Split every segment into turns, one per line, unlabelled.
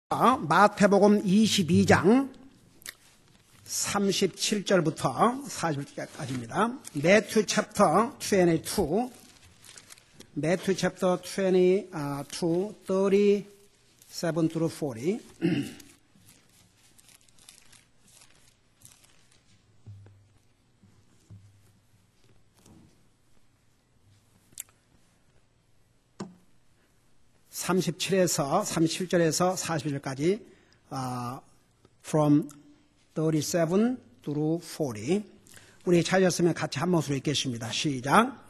마태복음 22장 37절부터 40절까지입니다. Matthew chapter 22, Matthew chapter 22, 37 through 40. (37절에서 41절까지) from 37 through 40. 우리 찾았으면 같이 한 목소리로 읽겠습니다. 시작.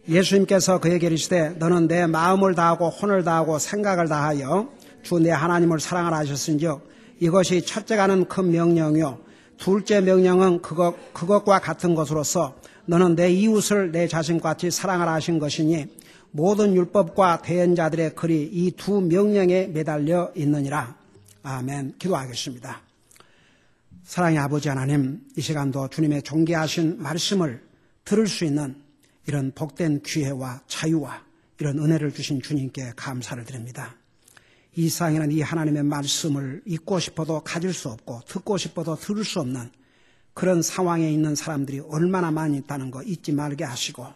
예수님께서 그에게 이르시되 너는 내 마음을 다하고 혼을 다하고 생각을 다하여 주 내 하나님을 사랑하라 하셨은즉 이것이 첫째가는 큰 명령이요 둘째 명령은 그것과 같은 것으로서 너는 내 이웃을 내 자신같이 사랑하라 하신 것이니 모든 율법과 대언자들의 글이 이 두 명령에 매달려 있느니라. 아멘. 기도하겠습니다. 사랑의 아버지 하나님, 이 시간도 주님의 존귀하신 말씀을 들을 수 있는 이런 복된 기회와 자유와 이런 은혜를 주신 주님께 감사를 드립니다. 이 세상에는 이 하나님의 말씀을 읽고 싶어도 가질 수 없고 듣고 싶어도 들을 수 없는 그런 상황에 있는 사람들이 얼마나 많이 있다는 거 잊지 말게 하시고,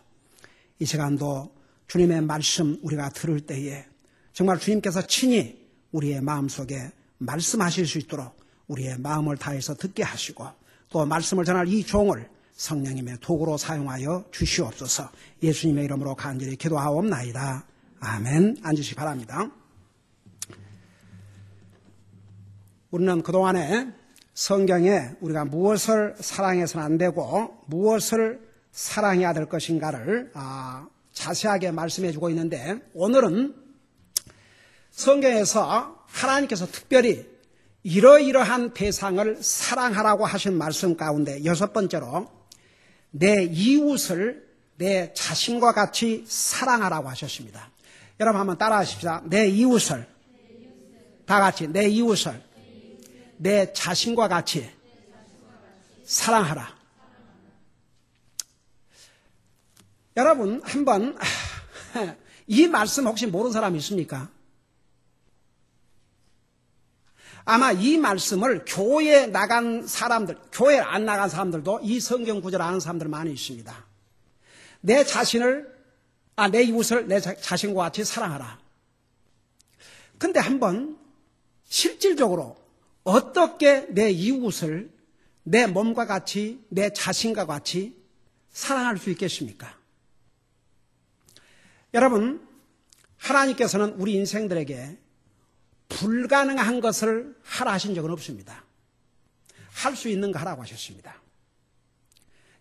이 시간도 주님의 말씀 우리가 들을 때에 정말 주님께서 친히 우리의 마음속에 말씀하실 수 있도록 우리의 마음을 다해서 듣게 하시고, 또 말씀을 전할 이 종을 성령님의 도구로 사용하여 주시옵소서. 예수님의 이름으로 간절히 기도하옵나이다. 아멘. 앉으시기 바랍니다. 우리는 그동안에 성경에 우리가 무엇을 사랑해서는 안 되고 무엇을 사랑해야 될 것인가를 자세하게 말씀해 주고 있는데, 오늘은 성경에서 하나님께서 특별히 이러이러한 대상을 사랑하라고 하신 말씀 가운데 여섯 번째로 내 이웃을 내 자신과 같이 사랑하라고 하셨습니다. 여러분 한번 따라 하십시다. 내 이웃을, 다 같이 내 이웃을 내 자신과 같이 사랑하라. 여러분 한번 이 말씀 혹시 모르는 사람이 있습니까? 아마 이 말씀을 교회에 나간 사람들, 교회 안 나간 사람들도 이 성경 구절을 아는 사람들 많이 있습니다. 내 이웃을 내 자신과 같이 사랑하라. 근데 한번 실질적으로 어떻게 내 이웃을 내 몸과 같이, 내 자신과 같이 사랑할 수 있겠습니까? 여러분, 하나님께서는 우리 인생들에게 불가능한 것을 하라 하신 적은 없습니다. 할 수 있는 거 하라고 하셨습니다.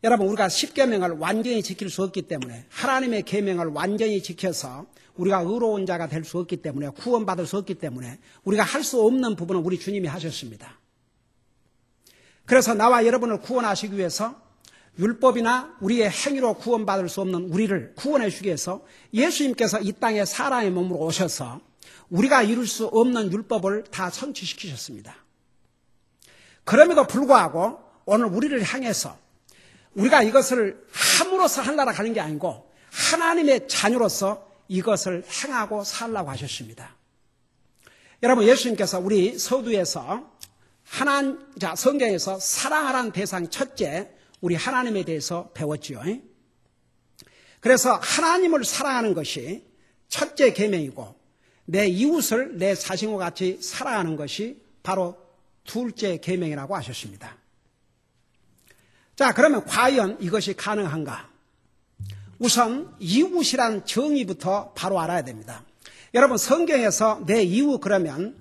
여러분, 우리가 10계명을 완전히 지킬 수 없기 때문에, 하나님의 계명을 완전히 지켜서 우리가 의로운 자가 될 수 없기 때문에, 구원받을 수 없기 때문에 우리가 할 수 없는 부분은 우리 주님이 하셨습니다. 그래서 나와 여러분을 구원하시기 위해서 율법이나 우리의 행위로 구원받을 수 없는 우리를 구원해 주기 위해서 예수님께서 이 땅에 사람의 몸으로 오셔서 우리가 이룰 수 없는 율법을 다 성취시키셨습니다. 그럼에도 불구하고 오늘 우리를 향해서 우리가 이것을 함으로써 하려고 하는 게 아니고 하나님의 자녀로서 이것을 행하고 살라고 하셨습니다. 여러분, 예수님께서 우리 서두에서 성경에서 사랑하라는 대상 첫째, 우리 하나님에 대해서 배웠지요. 그래서 하나님을 사랑하는 것이 첫째 계명이고, 내 이웃을 내 자신과 같이 사랑하는 것이 바로 둘째 계명이라고 하셨습니다. 자, 그러면 과연 이것이 가능한가? 우선 이웃이란 정의부터 바로 알아야 됩니다. 여러분, 성경에서 내 이웃 그러면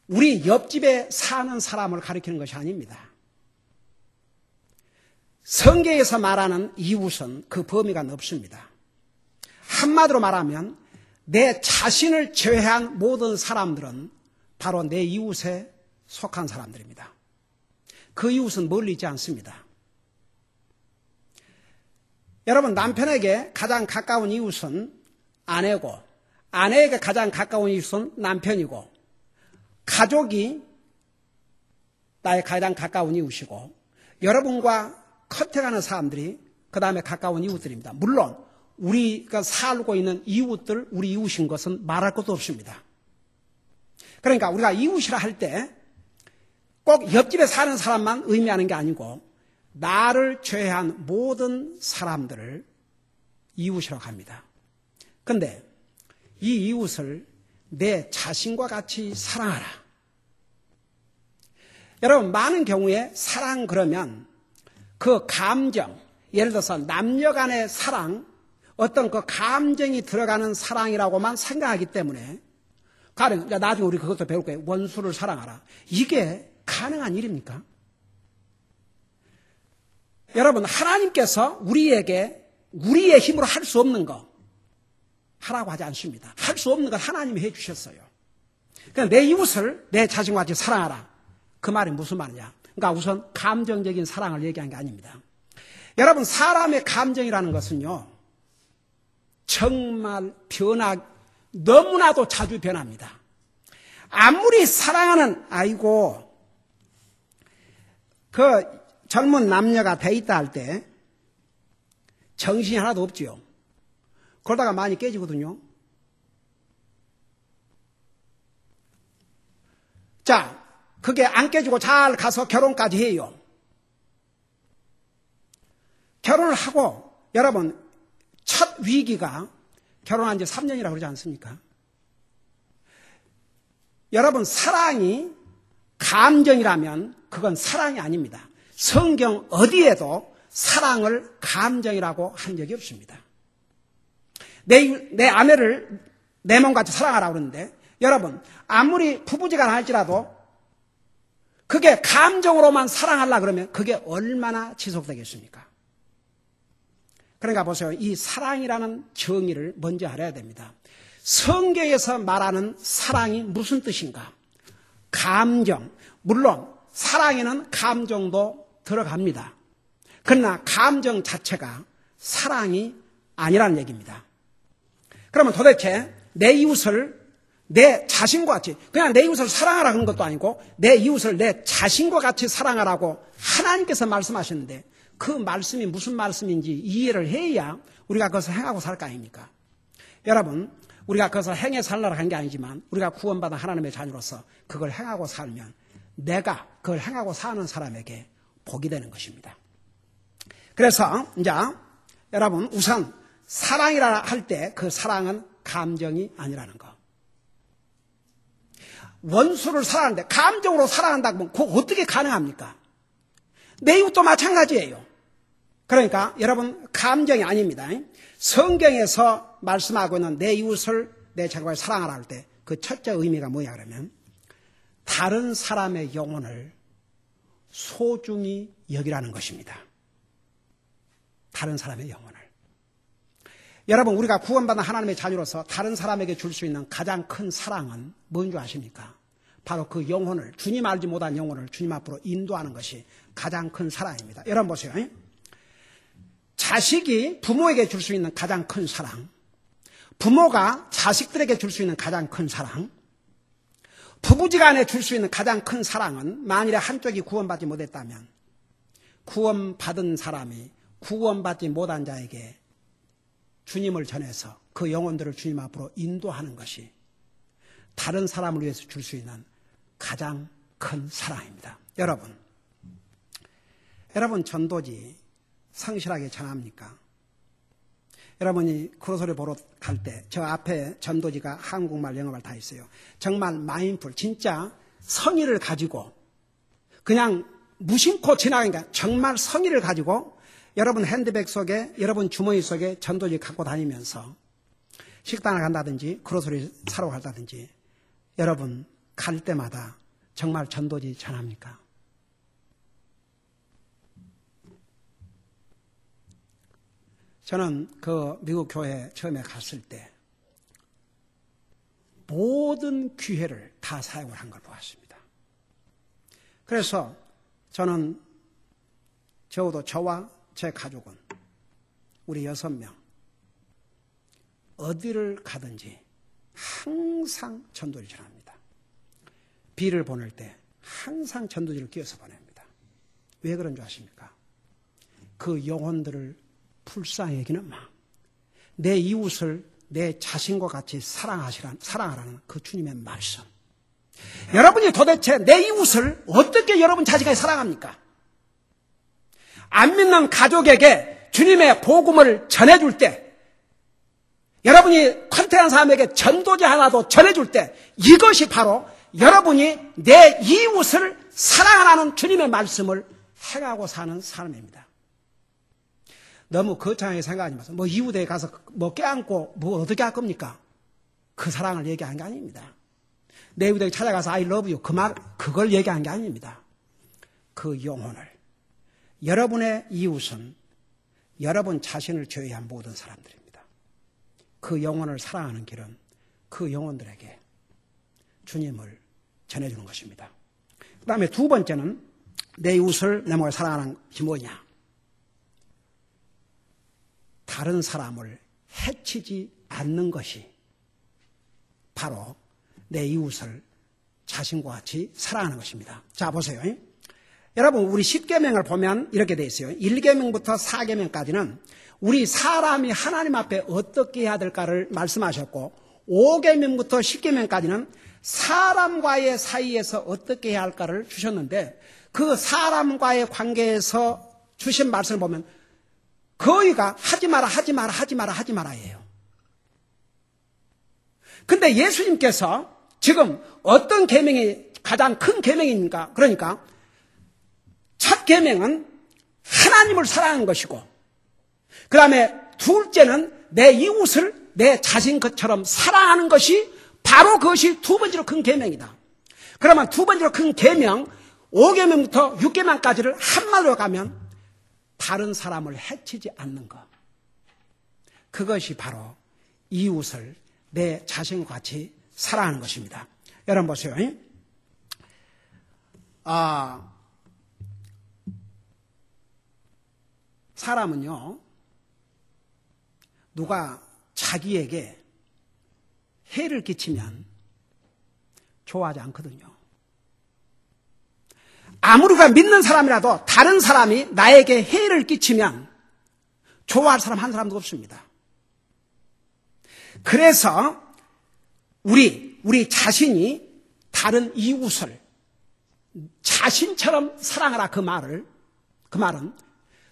우리 옆집에 사는 사람을 가리키는 것이 아닙니다. 성경에서 말하는 이웃은 그 범위가 넓습니다. 한마디로 말하면 내 자신을 제외한 모든 사람들은 바로 내 이웃에 속한 사람들입니다. 그 이웃은 멀리 있지 않습니다. 여러분, 남편에게 가장 가까운 이웃은 아내고, 아내에게 가장 가까운 이웃은 남편이고, 가족이 나의 가장 가까운 이웃이고, 여러분과 컨택하는 사람들이 그 다음에 가까운 이웃들입니다. 물론 우리가 살고 있는 이웃들, 우리 이웃인 것은 말할 것도 없습니다. 그러니까 우리가 이웃이라 할 때 꼭 옆집에 사는 사람만 의미하는 게 아니고 나를 제외한 모든 사람들을 이웃이라고 합니다. 그런데 이 이웃을 내 자신과 같이 사랑하라. 여러분, 많은 경우에 사랑 그러면 그 감정, 예를 들어서 남녀 간의 사랑, 어떤 그 감정이 들어가는 사랑이라고만 생각하기 때문에 가령 나중에 우리 그것도 배울 거예요. 원수를 사랑하라. 이게 가능한 일입니까? 여러분, 하나님께서 우리에게 우리의 힘으로 할 수 없는 거 하라고 하지 않습니다. 할 수 없는 건 하나님이 해 주셨어요. 그러니까 내 이웃을 내 자신과 같이 사랑하라. 그 말이 무슨 말이냐? 그러니까 우선 감정적인 사랑을 얘기한 게 아닙니다. 여러분, 사람의 감정이라는 것은요, 정말 너무나도 자주 변합니다. 아무리 사랑하는, 그 젊은 남녀가 데이트 할 때 정신이 하나도 없지요. 그러다가 많이 깨지거든요. 자, 그게 안 깨지고 잘 가서 결혼까지 해요. 결혼을 하고, 여러분, 첫 위기가 결혼한 지 3년이라고 그러지 않습니까? 여러분, 사랑이 감정이라면 그건 사랑이 아닙니다. 성경 어디에도 사랑을 감정이라고 한 적이 없습니다. 내 아내를 내 몸같이 사랑하라고 그러는데, 여러분, 아무리 부부지간 할지라도 그게 감정으로만 사랑하려고 그러면 그게 얼마나 지속되겠습니까? 그러니까 보세요. 이 사랑이라는 정의를 먼저 알아야 됩니다. 성경에서 말하는 사랑이 무슨 뜻인가? 감정. 물론 사랑에는 감정도 들어갑니다. 그러나 감정 자체가 사랑이 아니라는 얘기입니다. 그러면 도대체 내 이웃을 내 자신과 같이, 그냥 내 이웃을 사랑하라 그런 것도 아니고 내 이웃을 내 자신과 같이 사랑하라고 하나님께서 말씀하셨는데 그 말씀이 무슨 말씀인지 이해를 해야 우리가 그것을 행하고 살 거 아닙니까? 여러분, 우리가 그것을 행해 살라고 한 게 아니지만 우리가 구원받은 하나님의 자녀로서 그걸 행하고 살면 내가 그걸 행하고 사는 사람에게 복이 되는 것입니다. 그래서 이제 여러분, 우선 사랑이라 할 때 그 사랑은 감정이 아니라는 거. 원수를 사랑하는데 감정으로 사랑한다고 하면 그거 어떻게 가능합니까? 내 이웃도 마찬가지예요. 그러니까 여러분, 감정이 아닙니다. 성경에서 말씀하고 있는 내 이웃을 내 자신과 사랑하라 할 때 그 첫째 의미가 뭐냐 그러면 다른 사람의 영혼을 소중히 여기라는 것입니다. 다른 사람의 영혼을. 여러분, 우리가 구원받은 하나님의 자녀로서 다른 사람에게 줄 수 있는 가장 큰 사랑은 뭔지 아십니까? 바로 그 영혼을, 주님 알지 못한 영혼을 주님 앞으로 인도하는 것이 가장 큰 사랑입니다. 여러분 보세요. 자식이 부모에게 줄 수 있는 가장 큰 사랑, 부모가 자식들에게 줄 수 있는 가장 큰 사랑, 부부지간에 줄 수 있는 가장 큰 사랑은 만일에 한쪽이 구원받지 못했다면 구원받은 사람이 구원받지 못한 자에게 주님을 전해서 그 영혼들을 주님 앞으로 인도하는 것이 다른 사람을 위해서 줄 수 있는 가장 큰 사랑입니다. 여러분 전도지 성실하게 전합니까? 여러분이 크로스를 보러 갈 때 저 앞에 전도지가 한국말, 영어말 다 있어요. 정말 마인풀, 진짜 성의를 가지고 그냥 무심코 지나가니까 정말 성의를 가지고 여러분 핸드백 속에, 여러분 주머니 속에 전도지 갖고 다니면서 식당을 간다든지 크로스를 사러 간다든지 여러분 갈 때마다 정말 전도지 전합니까? 저는 그 미국 교회 처음에 갔을 때 모든 기회를 다 사용을 한 걸 보았습니다. 그래서 저는 적어도 저와 제 가족은 우리 6명 어디를 가든지 항상 전도를 전합니다. 비를 보낼 때 항상 전도지를 끼워서 보냅니다. 왜 그런 줄 아십니까? 그 영혼들을 불쌍히 여기는 마음, 내 이웃을 내 자신과 같이 사랑하라는 그 주님의 말씀, 여러분이 도대체 내 이웃을 어떻게 여러분 자식이 사랑합니까? 안 믿는 가족에게 주님의 복음을 전해줄 때, 여러분이 컨테한 사람에게 전도지 하나도 전해줄 때, 이것이 바로 여러분이 내 이웃을 사랑하는 주님의 말씀을 행하고 사는 사람입니다. 너무 거창하게 생각하지 마세요. 뭐 이웃에 가서 뭐 껴안고 뭐 어떻게 할 겁니까? 그 사랑을 얘기한 게 아닙니다. 내 이웃에게 찾아가서 I love you 그걸 얘기한 게 아닙니다. 그 영혼을. 여러분의 이웃은 여러분 자신을 제외한 모든 사람들입니다. 그 영혼을 사랑하는 길은 그 영혼들에게 주님을 전해주는 것입니다. 그 다음에 두 번째는 내 이웃을 내 몸을 사랑하는 것이 뭐냐? 다른 사람을 해치지 않는 것이 바로 내 이웃을 자신과 같이 사랑하는 것입니다. 자, 보세요. 여러분, 우리 10계명을 보면 이렇게 되어 있어요. 1계명부터 4계명까지는 우리 사람이 하나님 앞에 어떻게 해야 될까를 말씀하셨고, 5계명부터 10계명까지는 사람과의 사이에서 어떻게 해야 할까를 주셨는데, 그 사람과의 관계에서 주신 말씀을 보면 거의가 하지 마라, 하지 마라, 하지 마라, 하지 마라예요. 근데 예수님께서 지금 어떤 계명이 가장 큰 계명입니까? 그러니까 첫 계명은 하나님을 사랑하는 것이고, 그 다음에 둘째는 내 이웃을 내 자신 것처럼 사랑하는 것이 바로 그것이 두 번째로 큰 계명이다. 그러면 두 번째로 큰 계명 5계명부터 6계명까지를 한마디로 가면 다른 사람을 해치지 않는 것. 그것이 바로 이웃을 내 자신과 같이 사랑하는 것입니다. 여러분 보세요. 사람은요, 누가 자기에게 해를 끼치면 좋아하지 않거든요. 아무리 우리가 믿는 사람이라도 다른 사람이 나에게 해를 끼치면 좋아할 사람 한 사람도 없습니다. 그래서 우리 자신이 다른 이웃을 자신처럼 사랑하라 그 말은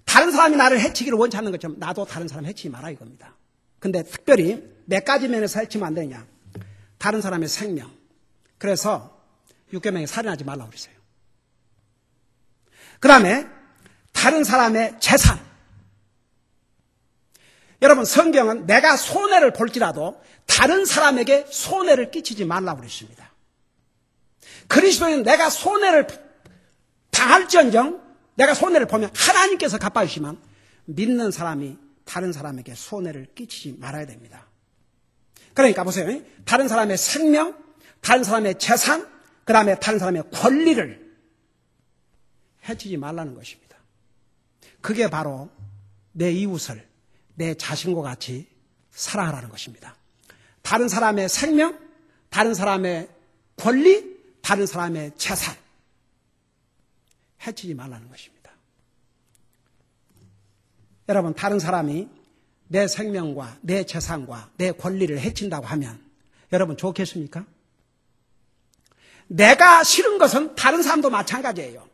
다른 사람이 나를 해치기를 원치 않는 것처럼 나도 다른 사람 해치지 마라 이겁니다. 근데 특별히 몇 가지 면에서 해치면 안 되냐? 다른 사람의 생명. 그래서 6계명에 살인하지 말라고 그랬어요. 그 다음에 다른 사람의 재산. 여러분, 성경은 내가 손해를 볼지라도 다른 사람에게 손해를 끼치지 말라고 그랬습니다. 그리스도인은 내가 손해를 당할지언정 내가 손해를 보면 하나님께서 갚아주시면 믿는 사람이 다른 사람에게 손해를 끼치지 말아야 됩니다. 그러니까 보세요. 다른 사람의 생명, 다른 사람의 재산, 그 다음에 다른 사람의 권리를 해치지 말라는 것입니다. 그게 바로 내 이웃을 내 자신과 같이 사랑하라는 것입니다. 다른 사람의 생명, 다른 사람의 권리, 다른 사람의 재산 해치지 말라는 것입니다. 여러분, 다른 사람이 내 생명과 내 재산과 내 권리를 해친다고 하면 여러분 좋겠습니까? 내가 싫은 것은 다른 사람도 마찬가지예요.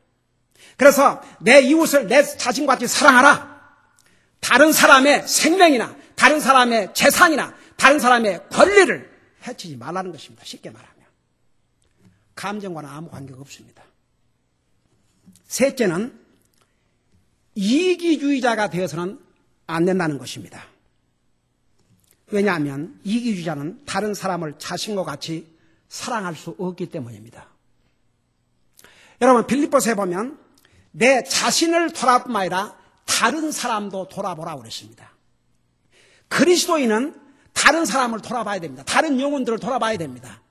그래서 내 이웃을 내 자신과 같이 사랑하라. 다른 사람의 생명이나 다른 사람의 재산이나 다른 사람의 권리를 해치지 말라는 것입니다. 쉽게 말하면. 감정과는 아무 관계가 없습니다. 셋째는 이기주의자가 되어서는 안 된다는 것입니다. 왜냐하면 이기주의자는 다른 사람을 자신과 같이 사랑할 수 없기 때문입니다. 여러분, 빌립보서에 보면 내 자신을 돌아뿐만 아니라 다른 사람도 돌아보라고 그랬습니다. 그리스도인은 다른 사람을 돌아봐야 됩니다. 다른 영혼들을 돌아봐야 됩니다.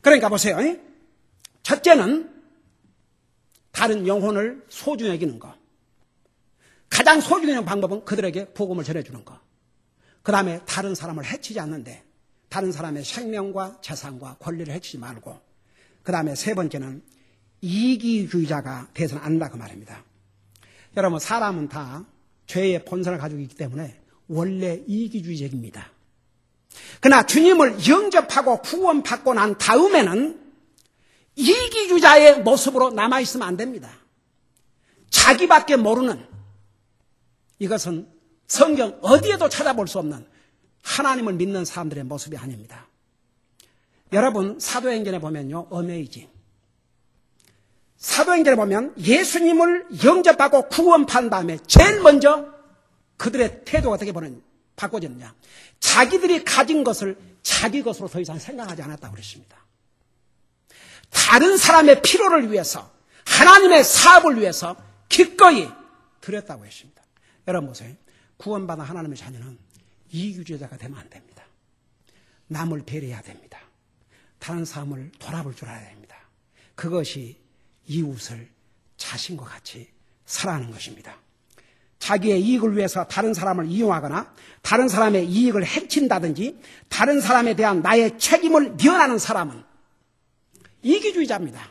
그러니까 보세요. 첫째는 다른 영혼을 소중히 여기는 것. 가장 소중히 여기는 방법은 그들에게 복음을 전해주는 것. 그 다음에 다른 사람을 해치지 않는데 다른 사람의 생명과 재산과 권리를 해치지 말고, 그 다음에 세 번째는 이기주의자가 되어서는 안 된다 그 말입니다. 여러분, 사람은 다 죄의 본성을 가지고 있기 때문에 원래 이기주의적입니다. 그러나 주님을 영접하고 구원받고 난 다음에는 이기주의자의 모습으로 남아있으면 안 됩니다. 자기밖에 모르는, 이것은 성경 어디에도 찾아볼 수 없는 하나님을 믿는 사람들의 모습이 아닙니다. 여러분, 사도행전에 보면요, 어메이징. 사도행전에 보면 예수님을 영접하고 구원받은 다음에 제일 먼저 그들의 태도가 어떻게 바꿔졌느냐. 자기들이 가진 것을 자기 것으로 더 이상 생각하지 않았다고 그랬습니다. 다른 사람의 필요를 위해서, 하나님의 사업을 위해서 기꺼이 드렸다고 했습니다. 여러분 보세요. 구원받은 하나님의 자녀는 이기주의자가 되면 안 됩니다. 남을 배려해야 됩니다. 다른 사람을 돌아볼 줄 알아야 됩니다. 그것이 이웃을 자신과 같이 사랑하는 것입니다. 자기의 이익을 위해서 다른 사람을 이용하거나 다른 사람의 이익을 해친다든지 다른 사람에 대한 나의 책임을 미연하는 사람은 이기주의자입니다.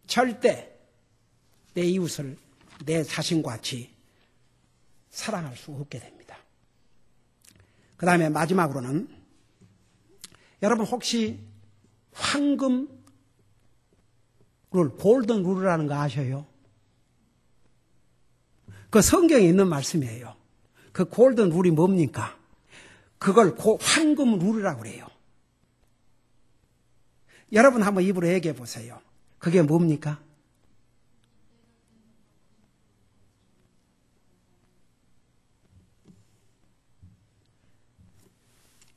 절대 내 이웃을 내 자신과 같이 사랑할 수 없게 됩니다. 그 다음에 마지막으로는 여러분 혹시 황금 룰, 골든 룰이라는 거 아셔요? 그 성경에 있는 말씀이에요. 그 골든 룰이 뭡니까? 그걸 황금 룰이라고 그래요. 여러분 한번 입으로 얘기해 보세요. 그게 뭡니까?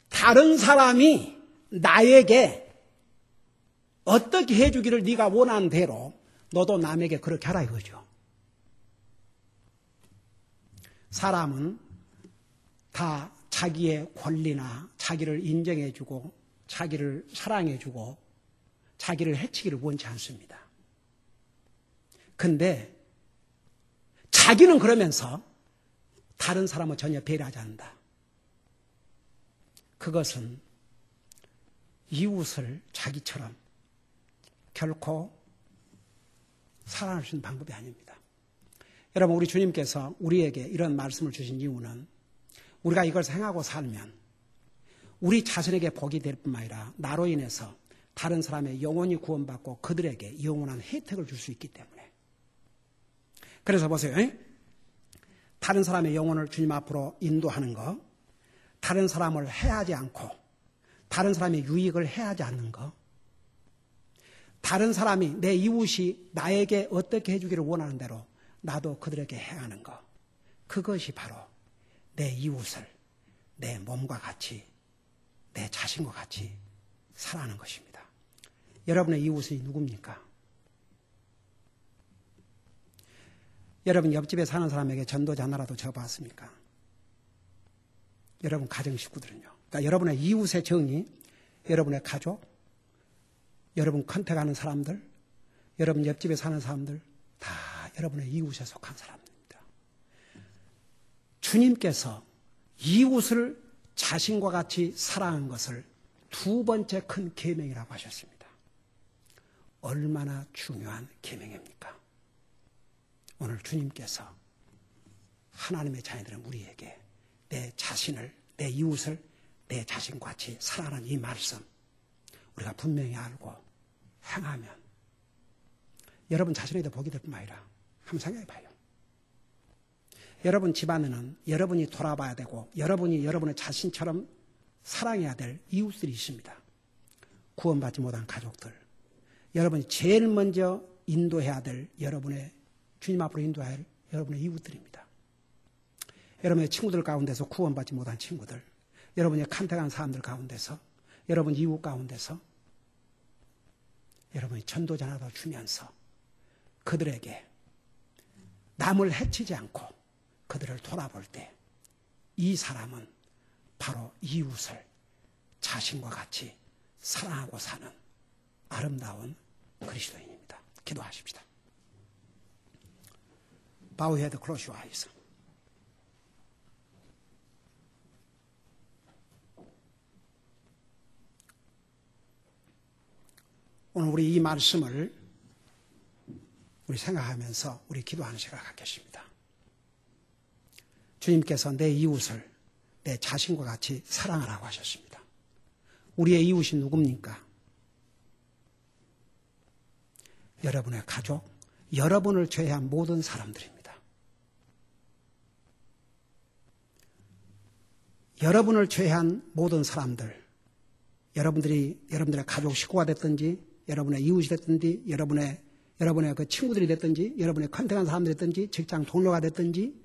다른 사람이 나에게 어떻게 해주기를 네가 원하는 대로 너도 남에게 그렇게 하라 이거죠. 사람은 다 자기의 권리나 자기를 인정해주고 자기를 사랑해주고 자기를 해치기를 원치 않습니다. 근데 자기는 그러면서 다른 사람은 전혀 배려하지 않는다. 그것은 이웃을 자기처럼 결코 사랑할 수 있는 방법이 아닙니다. 여러분, 우리 주님께서 우리에게 이런 말씀을 주신 이유는 우리가 이걸 생각하고 살면 우리 자신에게 복이 될 뿐만 아니라 나로 인해서 다른 사람의 영혼이 구원받고 그들에게 영원한 혜택을 줄 수 있기 때문에. 그래서 보세요. 다른 사람의 영혼을 주님 앞으로 인도하는 거, 다른 사람을 해하지 않고 다른 사람의 유익을 해하지 않는 거, 다른 사람이 내 이웃이 나에게 어떻게 해주기를 원하는 대로 나도 그들에게 해하는 거, 그것이 바로 내 이웃을 내 몸과 같이 내 자신과 같이 사랑하는 것입니다. 여러분의 이웃이 누굽니까? 여러분 옆집에 사는 사람에게 전도지 하나라도 줘봤습니까? 여러분 가정 식구들은요. 그러니까 여러분의 이웃의 정의, 여러분의 가족, 여러분 컨택하는 사람들, 여러분 옆집에 사는 사람들 다 여러분의 이웃에 속한 사람입니다. 주님께서 이웃을 자신과 같이 사랑한 것을 두 번째 큰 계명이라고 하셨습니다. 얼마나 중요한 계명입니까? 오늘 주님께서 하나님의 자녀들은 우리에게 내 자신을, 내 이웃을 내 자신과 같이 사랑하는 이 말씀 우리가 분명히 알고 행하면 여러분 자신에게 복이 될 뿐만 아니라 한번 생각해 봐요. 여러분 집안에는 여러분이 돌아봐야 되고 여러분이 여러분의 자신처럼 사랑해야 될 이웃들이 있습니다. 구원받지 못한 가족들, 여러분이 제일 먼저 인도해야 될 여러분의 주님 앞으로 인도해야 할 여러분의 이웃들입니다. 여러분의 친구들 가운데서 구원받지 못한 친구들, 여러분의 컨택한 사람들 가운데서, 여러분 이웃 가운데서 여러분이 전도자 하나 더 주면서 그들에게 남을 해치지 않고 그들을 돌아볼 때 이 사람은 바로 이웃을 자신과 같이 사랑하고 사는 아름다운 그리스도인입니다. 기도하십시다. Bow your head, close your eyes. 오늘 우리 이 말씀을 우리 생각하면서 우리 기도하는 시간을 갖겠습니다. 주님께서 내 이웃을 내 자신과 같이 사랑하라고 하셨습니다. 우리의 이웃이 누굽니까? 여러분의 가족, 여러분을 제외한 모든 사람들입니다. 여러분을 제외한 모든 사람들, 여러분들의 가족 식구가 됐든지, 여러분의 이웃이 됐든지, 여러분의 그 친구들이 됐든지, 여러분의 컨택한 사람들이 됐든지, 직장 동료가 됐든지,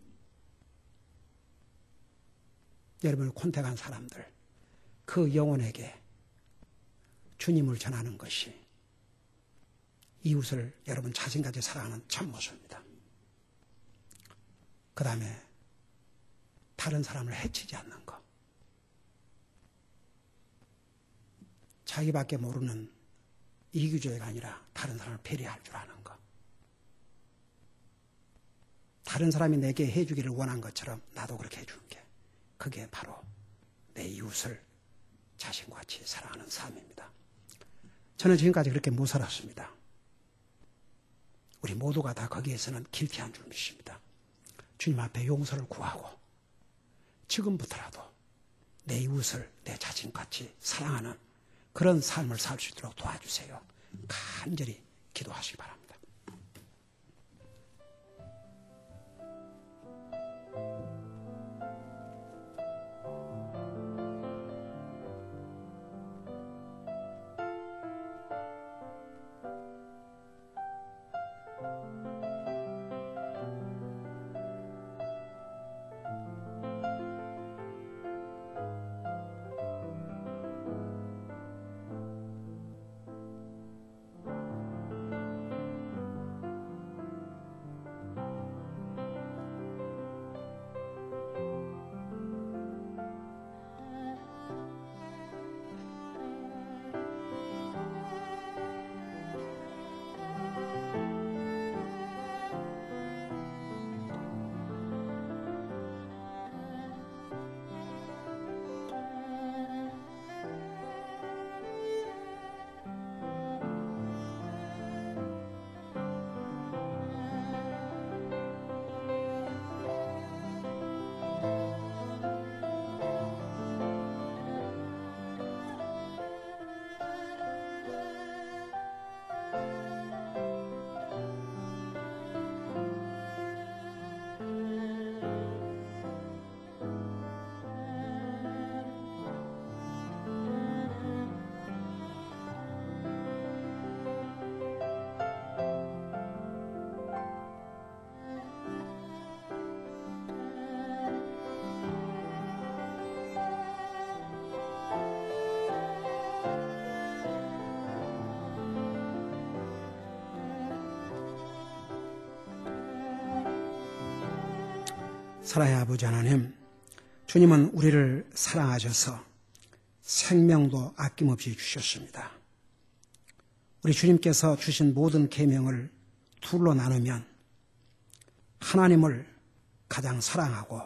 여러분을 컨택한 사람들, 그 영혼에게 주님을 전하는 것이 이웃을 여러분 자신같이 사랑하는 참모습입니다. 그 다음에 다른 사람을 해치지 않는 것. 자기밖에 모르는 이기주의가 아니라 다른 사람을 배려할 줄 아는 것. 다른 사람이 내게 해주기를 원한 것처럼 나도 그렇게 해주는 게, 그게 바로 내 이웃을 자신같이 사랑하는 삶입니다. 저는 지금까지 그렇게 못 살았습니다. 우리 모두가 다 거기에서는 길티한 줄 믿습니다. 주님 앞에 용서를 구하고 지금부터라도 내 이웃을 내 자신같이 사랑하는 그런 삶을 살 수 있도록 도와주세요. 간절히 기도하시기 바랍니다. 사랑의 아버지 하나님, 주님은 우리를 사랑하셔서 생명도 아낌없이 주셨습니다. 우리 주님께서 주신 모든 계명을 둘로 나누면 하나님을 가장 사랑하고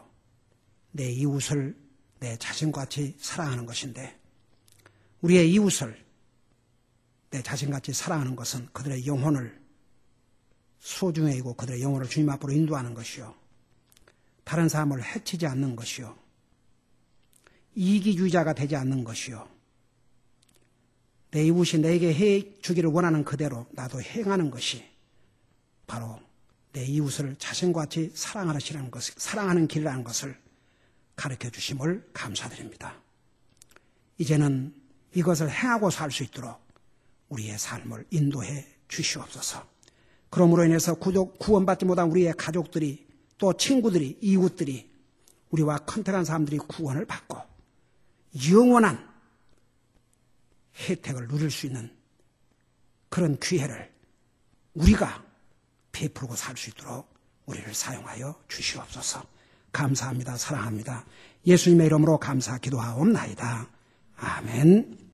내 이웃을 내 자신같이 사랑하는 것인데, 우리의 이웃을 내 자신같이 사랑하는 것은 그들의 영혼을 소중히 여기고 그들의 영혼을 주님 앞으로 인도하는 것이요, 다른 사람을 해치지 않는 것이요, 이기주의자가 되지 않는 것이요, 내 이웃이 내게 해주기를 원하는 그대로 나도 행하는 것이 바로 내 이웃을 자신같이 사랑하는 길이라는 것을 가르쳐 주심을 감사드립니다. 이제는 이것을 행하고 살 수 있도록 우리의 삶을 인도해 주시옵소서. 그러므로 인해서 구원받지 못한 우리의 가족들이, 또 친구들이, 이웃들이, 우리와 컨택한 사람들이 구원을 받고 영원한 혜택을 누릴 수 있는 그런 기회를 우리가 베풀고 살 수 있도록 우리를 사용하여 주시옵소서. 감사합니다. 사랑합니다. 예수님의 이름으로 감사 기도하옵나이다. 아멘.